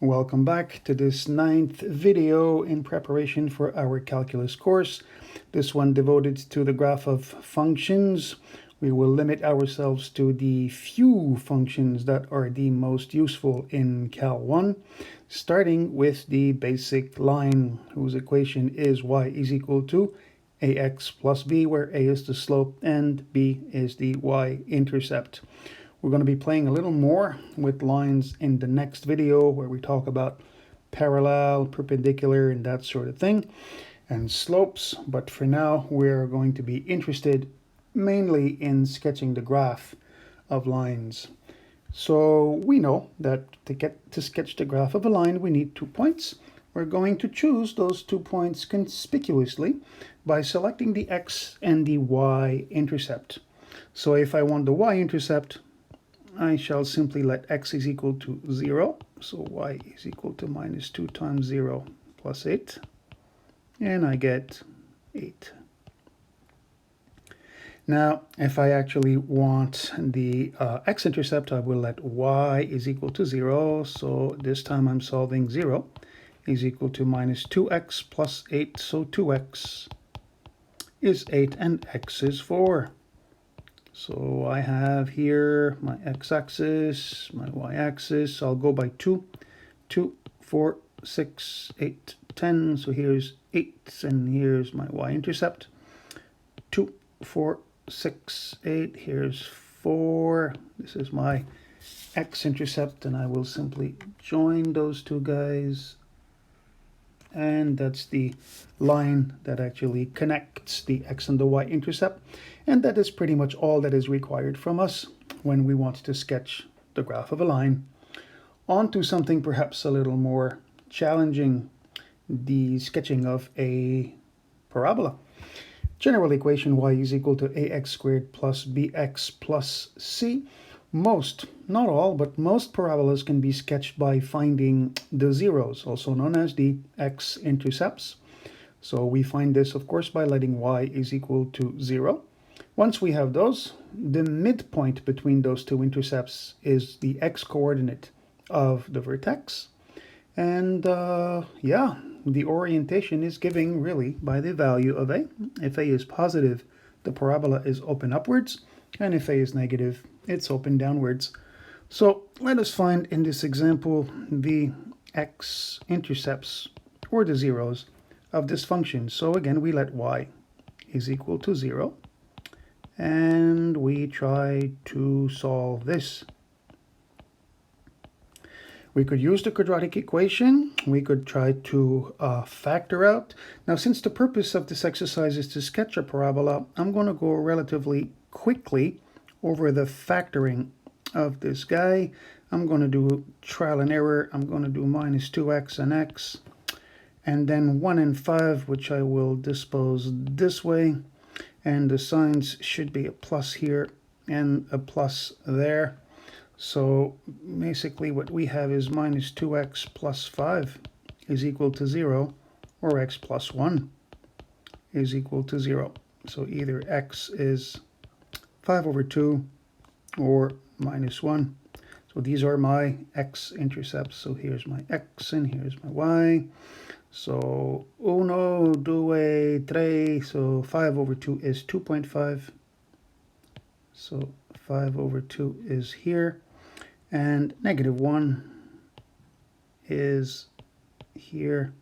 Welcome back to this 9th video in preparation for our calculus course. This one devoted to the graph of functions. We will limit ourselves to the few functions that are the most useful in Cal 1, starting with the basic line whose equation is y is equal to ax plus b, where a is the slope and b is the y-intercept. We're going to be playing a little more with lines in the next video where we talk about parallel, perpendicular, and that sort of thing, and slopes. But for now, we're going to be interested mainly in sketching the graph of lines. So we know that to sketch the graph of a line, we need 2 points. We're going to choose those 2 points conspicuously by selecting the x and the y-intercept. So if I want the y-intercept, I shall simply let x is equal to 0. So y is equal to minus 2 times 0 plus 8. And I get 8. Now, if I actually want the x-intercept, I will let y is equal to 0. So this time I'm solving 0 is equal to minus 2x plus 8. So 2x is 8 and x is 4. So I have here my x-axis, my y-axis. I'll go by 2, 2, 4, 6, 8, 10. So here's 8, and here's my y-intercept. 2, 4, 6, 8. Here's 4. This is my x-intercept, and I will simply join those two guys. And that's the line that actually connects the x and the y-intercept. And that is pretty much all that is required from us when we want to sketch the graph of a line. On to something perhaps a little more challenging, the sketching of a parabola. General equation y is equal to ax squared plus bx plus c. Most, not all, but most parabolas can be sketched by finding the zeros, also known as the x-intercepts. So we find this, of course, by letting y is equal to 0. Once we have those, the midpoint between those two intercepts is the x-coordinate of the vertex. And yeah, the orientation is given really by the value of a. If a is positive, the parabola is open upwards, and if a is negative, it's open downwards. So let us find in this example the x-intercepts, or the zeros, of this function. So again, we let y is equal to 0, and we try to solve this. We could use the quadratic equation. We could try to factor out. Now, since the purpose of this exercise is to sketch a parabola, I'm going to go relatively quickly over the factoring of this guy. I'm going to do trial and error. I'm going to do minus 2x and x, and then 1 and 5, which I will dispose this way. And the signs should be a plus here and a plus there. So basically what we have is minus 2x plus 5 is equal to 0, or x plus 1 is equal to 0. So either x is 5 over 2 or minus 1. So these are my x-intercepts. So here's my x and here's my y. So 1, 2, 3. So 5 over 2 is 2.5. So 5 over 2 is here. And negative 1 is here.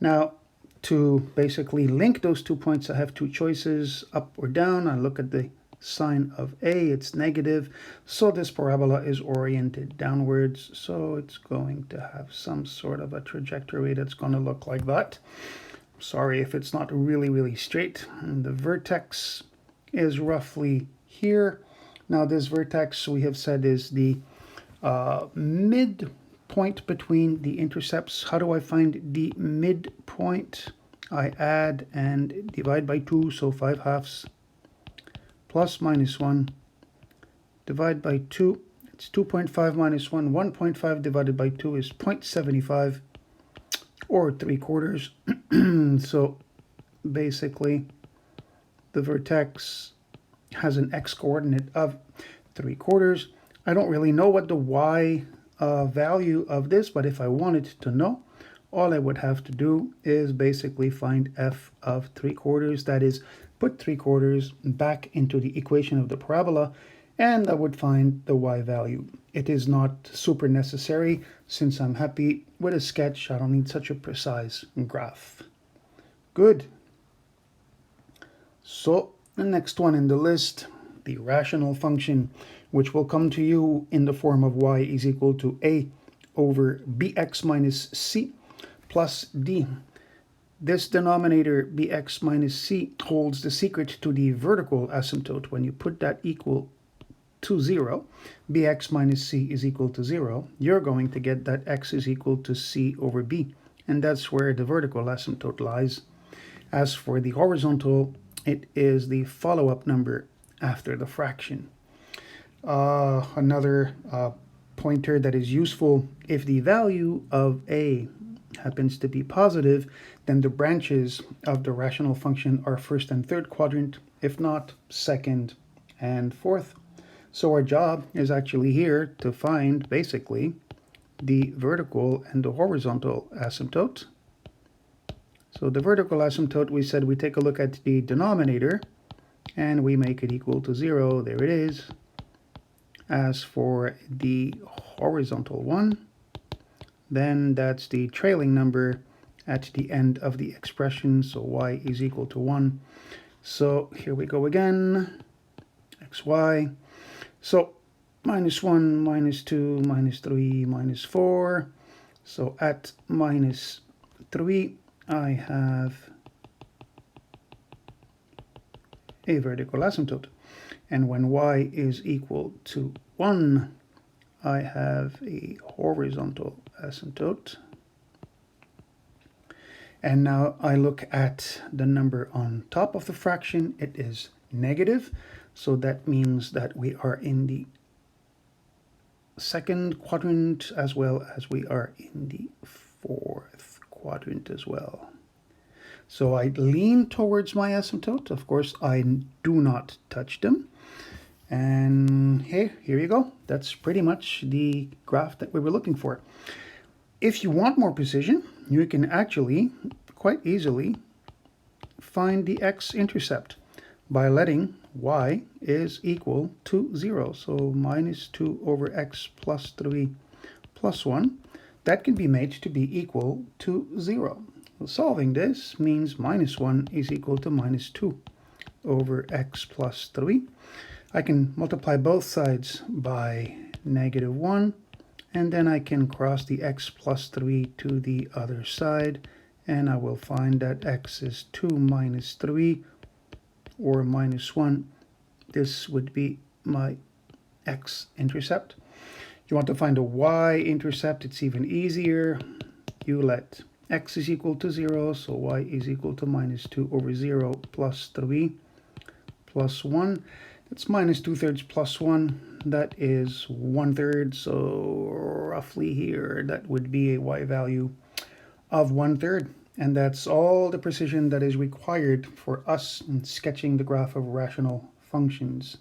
Now, to basically link those 2 points, I have 2 choices, up or down. I look at the sign of a, it's negative. So this parabola is oriented downwards. So it's going to have some sort of a trajectory that's going to look like that. Sorry if it's not really straight. And the vertex is roughly here. Now this vertex, we have said, is the midpoint between the intercepts. How do I find the midpoint? I add and divide by 2, so 5 halves, plus minus 1, divide by 2. It's 2.5 minus 1. 1.5 divided by 2 is 0.75, or 3/4. So basically, the vertex has an x-coordinate of 3/4. I don't really know what the y value of this, but if I wanted to know, all I would have to do is basically find f of 3/4, that is, put 3/4 back into the equation of the parabola, and I would find the y value. It is not super necessary. Since I'm happy with a sketch, I don't need such a precise graph. Good. So the next one in the list, the rational function, which will come to you in the form of y is equal to a over bx minus c plus d. This denominator bx minus c holds the secret to the vertical asymptote. When you put that equal to 0, bx minus c is equal to 0, you're going to get that x is equal to c over b, and that's where the vertical asymptote lies. As for the horizontal, it is the follow-up number after the fraction. Another pointer that is useful: if the value of a happens to be positive, then the branches of the rational function are first and third quadrant, if not second and fourth. So our job is actually here to find basically the vertical and the horizontal asymptote. So the vertical asymptote, we said we take a look at the denominator and we make it equal to 0. There it is. As for the horizontal one, then that's the trailing number at the end of the expression, so y is equal to 1. So here we go again, xy. So minus 1, minus 2, minus 3, minus 4. So at minus 3, I have a vertical asymptote. And when y is equal to 1, I have a horizontal asymptote. And now I look at the number on top of the fraction. It is negative, so that means that we are in the second quadrant as well as we are in the fourth quadrant as well. So I lean towards my asymptote. Of course, I do not touch them. And here you go. That's pretty much the graph that we were looking for. If you want more precision, you can actually quite easily find the x-intercept by letting y is equal to 0. So minus 2 over x plus 3 plus 1. That can be made to be equal to 0. So solving this means minus 1 is equal to minus 2 over x plus 3. I can multiply both sides by negative 1, and then I can cross the x plus 3 to the other side, and I will find that x is 2 minus 3, or minus 1. This would be my x-intercept. You want to find a y-intercept, it's even easier. You let x is equal to 0, so y is equal to minus 2 over 0 plus 3 plus 1. That's minus 2/3 plus 1. That is 1/3, so roughly here that would be a y value of 1/3. And that's all the precision that is required for us in sketching the graph of rational functions.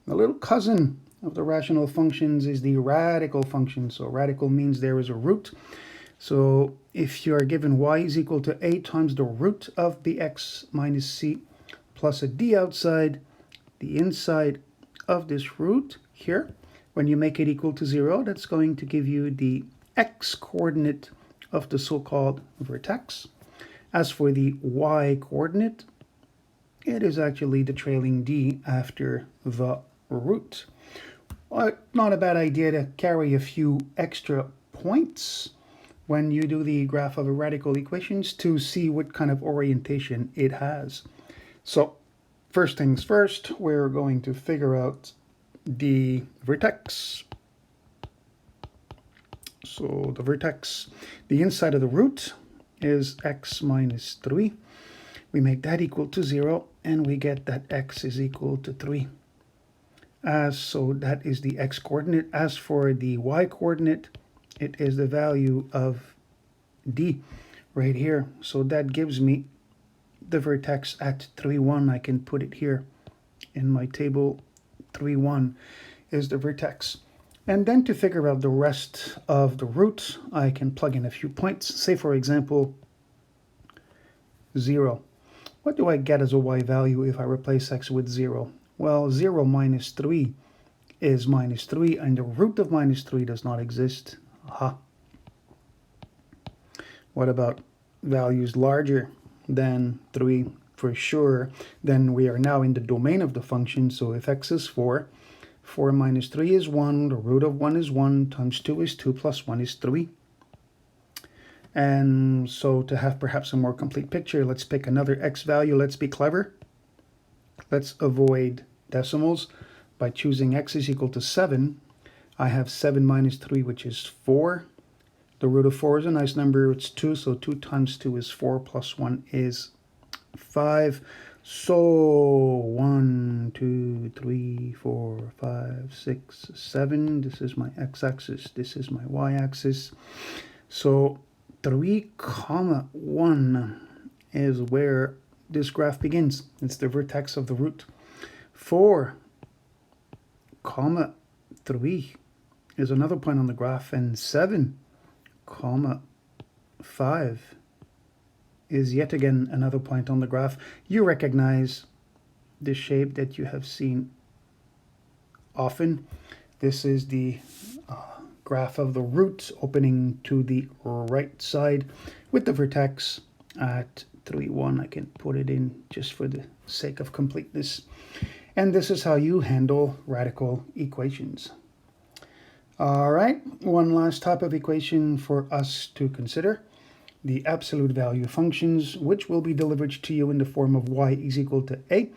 The little cousin of the rational functions is the radical function. So radical means there is a root. So if you are given y is equal to a times the root of bx minus c plus a d outside, the inside of this root here, when you make it equal to 0, that's going to give you the x-coordinate of the so-called vertex. As for the y-coordinate, it is actually the trailing d after the root. Not a bad idea to carry a few extra points when you do the graph of radical equations to see what kind of orientation it has. So first things first, we're going to figure out the vertex. So the vertex, the inside of the root is x minus 3. We make that equal to 0, and we get that x is equal to 3. So that is the x-coordinate. As for the y-coordinate, it is the value of d right here. So that gives me the vertex at 3, 1. I can put it here in my table. 3, 1 is the vertex. And then to figure out the rest of the root, I can plug in a few points. Say, for example, 0. What do I get as a y value if I replace x with 0? Well, 0 minus 3 is minus 3, and the root of minus 3 does not exist. Aha. What about values larger than 3? For sure, then we are now in the domain of the function. So if x is 4, 4 minus 3 is 1, the root of 1 is 1, times 2 is 2, plus 1 is 3. And so to have perhaps a more complete picture, let's pick another x value. Let's be clever. Let's avoid decimals by choosing x is equal to 7. I have 7 minus 3, which is 4. The root of 4 is a nice number. It's 2, so 2 times 2 is 4, plus 1 is 5. So 1, 2, 3, 4, 5, 6, 7. This is my x-axis. This is my y-axis. So 3, 1 is where this graph begins. It's the vertex of the root. 4, 3 is another point on the graph, and 7, 5 is yet again another point on the graph. You recognize the shape that you have seen often. This is the graph of the root opening to the right side with the vertex at 3, 1. I can put it in just for the sake of completeness. And this is how you handle radical equations. All right, one last type of equation for us to consider: the absolute value functions, which will be delivered to you in the form of y is equal to a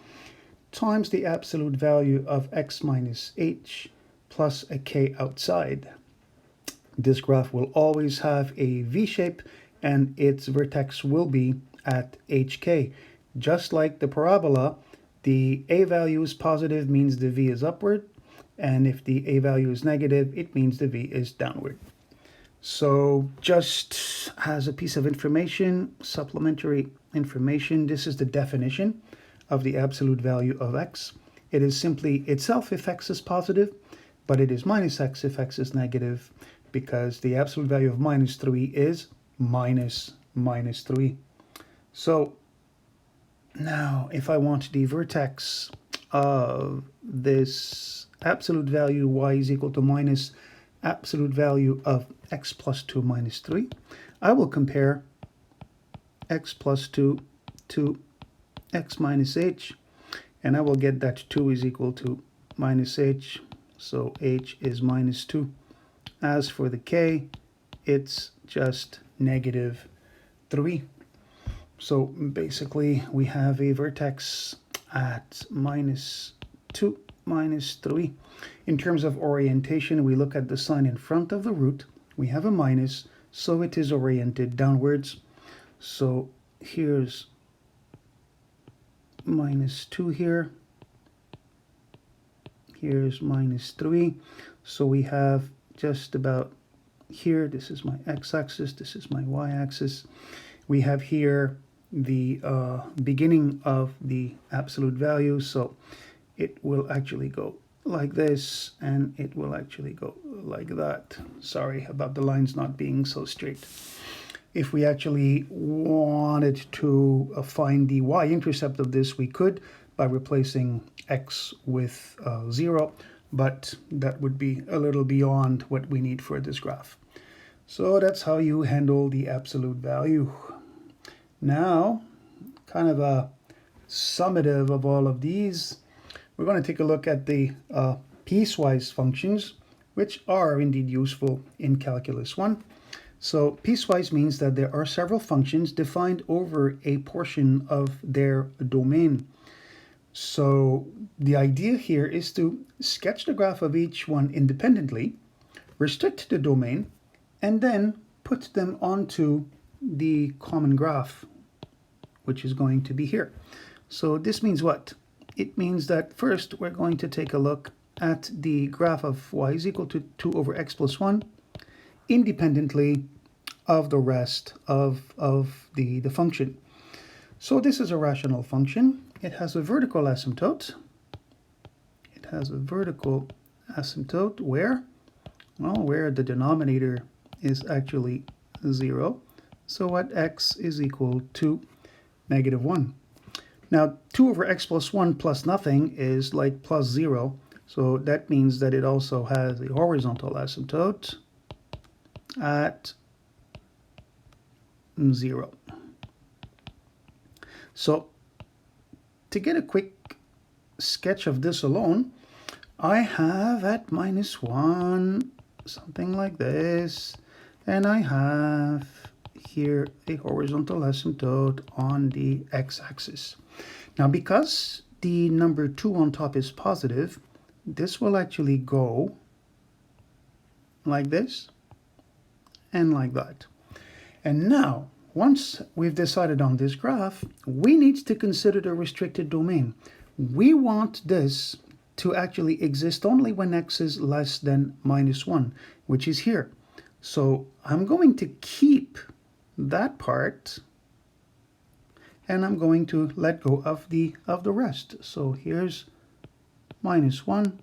times the absolute value of x minus h plus a k outside. This graph will always have a V shape, and its vertex will be at hk. Just like the parabola, the a value is positive means the v is upward, and if the a value is negative, it means the v is downward. So just as a piece of information, supplementary information, this is the definition of the absolute value of x. It is simply itself if x is positive, but it is minus x if x is negative, because the absolute value of minus 3 is minus 3. So now if I want the vertex of this absolute value y is equal to minus absolute value of x plus 2 minus 3, I will compare x plus 2 to x minus h, and I will get that 2 is equal to minus h, so h is minus 2. As for the k, it's just negative 3. So basically we have a vertex at minus 2 minus 3. In terms of orientation, we look at the sign in front of the root. We have a minus, so it is oriented downwards. So here's minus 2 here. Here's minus 3. So we have just about here, this is my x-axis, this is my y-axis. We have here the beginning of the absolute value, so it will actually go like this, and it will actually go like that. Sorry about the lines not being so straight. If we actually wanted to find the y-intercept of this, we could by replacing x with 0, but that would be a little beyond what we need for this graph. So that's how you handle the absolute value. Now, kind of a summative of all of these, we're going to take a look at the piecewise functions, which are indeed useful in Calculus 1. So piecewise means that there are several functions defined over a portion of their domain. So the idea here is to sketch the graph of each one independently, restrict the domain, and then put them onto the common graph, which is going to be here. So this means what? It means that first we're going to take a look at the graph of y is equal to 2 over x plus 1 independently of the rest of the function. So this is a rational function. It has a vertical asymptote. It has a vertical asymptote where Well, where the denominator is actually 0, so at x is equal to -1. Now, 2 over x plus 1 plus nothing is like plus 0, so that means that it also has a horizontal asymptote at 0. So, to get a quick sketch of this alone, I have at -1 something like this, and I have here a horizontal asymptote on the x-axis. Now, because the number 2 on top is positive, this will actually go like this and like that. And now, once we've decided on this graph, we need to consider the restricted domain. We want this to actually exist only when x is less than -1, which is here. So I'm going to keep that part, and I'm going to let go of the rest. So here's -1,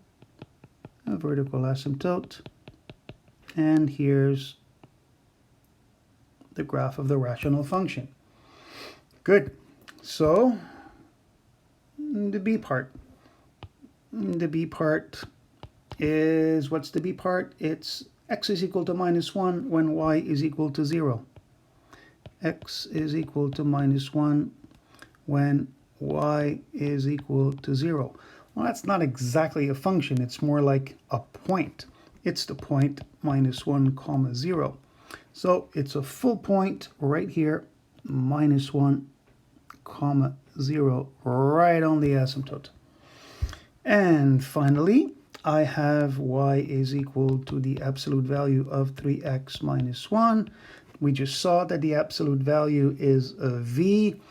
a vertical asymptote, and here's the graph of the rational function. Good. So the b part. The b part is, what's the b part? It's x is equal to -1 when y is equal to 0. X is equal to -1 when y is equal to 0. Well, that's not exactly a function. It's more like a point. It's the point -1 comma 0. So it's a full point right here, -1 comma 0, right on the asymptote. And finally, I have y is equal to the absolute value of 3x minus 1. We just saw that the absolute value is a v.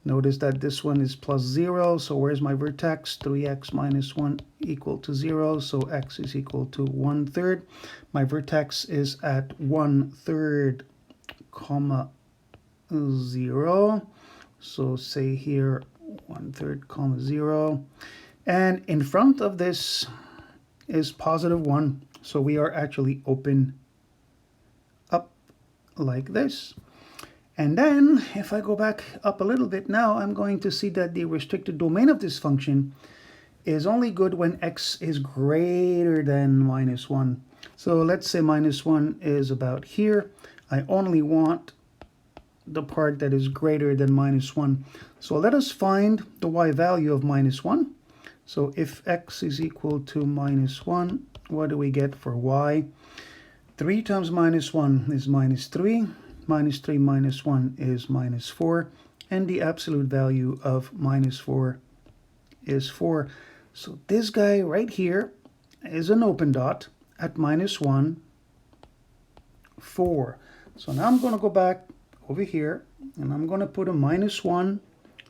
Notice that this one is plus 0, so where's my vertex? 3x minus 1 equal to 0, so x is equal to 1/3. My vertex is at 1/3, comma 0. So say here 1/3, comma 0. And in front of this is +1, so we are actually open up like this. And then, if I go back up a little bit now, I'm going to see that the restricted domain of this function is only good when x is greater than -1. So let's say -1 is about here. I only want the part that is greater than -1. So let us find the y value of -1. So if x is equal to -1, what do we get for y? 3 times -1 is -3. -3 minus 1 is -4. And the absolute value of -4 is 4. So this guy right here is an open dot at -1, 4. So now I'm going to go back over here, and I'm going to put a -1,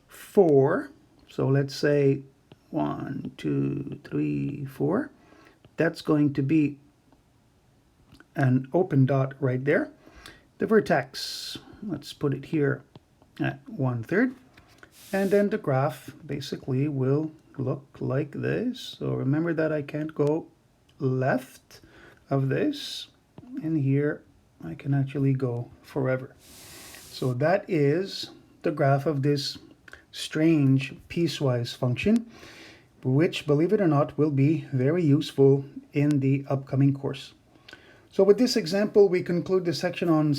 4. So let's say 1, 2, 3, 4. That's going to be an open dot right there. The vertex, let's put it here at 1/3. And then the graph basically will look like this. So remember that I can't go left of this. And here I can actually go forever. So that is the graph of this strange piecewise function, which, believe it or not, will be very useful in the upcoming course. So with this example, we conclude the section on